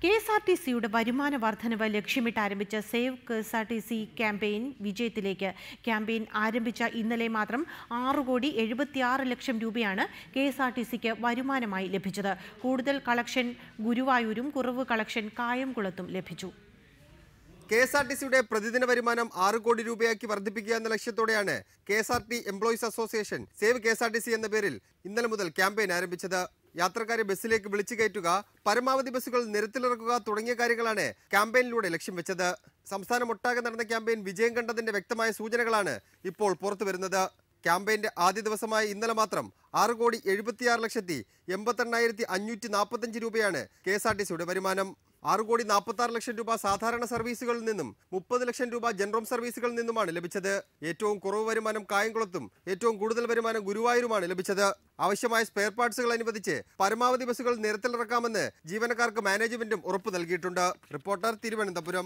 കെഎസ്ആർടിസിയുടെ വരുമാന വർധനവ് ലക്ഷ്യമിട്ട് ആരംഭിച്ച സേവ് കെഎസ്ആർടിസി ക്യാമ്പയിൻ വിജയത്തിലേക്ക്. ക്യാമ്പയിൻ ആരംഭിച്ച ഇന്നലെ മാത്രം 6,76,00,000 രൂപയാണ് കെഎസ്ആർടിസിക്ക് വരുമാനമായി ലഭിച്ചത്. കൂടുതൽ കളക്ഷൻ ഗുരുവായൂരും കുറവ് കളക്ഷൻ കായംകുളത്തും ലഭിച്ചു. കെഎസ്ആർടിസിയുടെ പ്രതിദിന വരുമാനം 6 കോടി രൂപയാക്കി വർദ്ധിപ്പിക്കുക എന്ന ലക്ഷ്യത്തോടെയാണ് KSRT employees association save KSRTC എന്ന പേരിൽ ഇന്നലെ മുതൽ ക്യാമ്പയിൻ ആരംഭിച്ചത്. യാത്രക്കാരെ ബസ്സിലേക്ക് വിളിച്ചു കയറ്റുക, പരമാവധി ബസ്സുകൾ നിരത്തിലിറക്കുക തുടങ്ങിയ കാര്യങ്ങളാണ് ക്യാമ്പയിനിലൂടെ ലക്ഷ്യം വെച്ചത്. സംസ്ഥാനമൊട്ടാകെ നടന്ന ക്യാമ്പയിൻ വിജയം കണ്ടതിന്റെ വ്യക്തമായ സൂചനകളാണ് ഇപ്പോൾ പുറത്തുവരുന്നത്. ക്യാമ്പയിന്റെ ആദ്യ ദിവസമായ ഇന്നലെ മാത്രം 6,74,88,545 രൂപയാണ് കെഎസ്ആർടിസിയുടെ വരുമാനം. 6,46,00,000 രൂപ സാധാരണ സർവീസുകളിൽ നിന്നും 30 ലക്ഷം രൂപ ജനറൽ സർവീസുകളിൽ നിന്നുമാണ് ലഭിച്ചത്. ഏറ്റവും കുറവ് വരുമാനം കായംകുളത്തും ഏറ്റവും കൂടുതൽ വരുമാനം ഗുരുവായൂരുമാണ് ലഭിച്ചത്. ആവശ്യമായ സ്പെയർ പാർട്സുകൾ അനുവദിച്ച് പരമാവധി ബസ്സുകൾ നിരത്തിലിറക്കാമെന്ന് ജീവനക്കാർക്ക് മാനേജ്മെന്റും ഉറപ്പു നൽകിയിട്ടുണ്ട്. റിപ്പോർട്ടർ, തിരുവനന്തപുരം.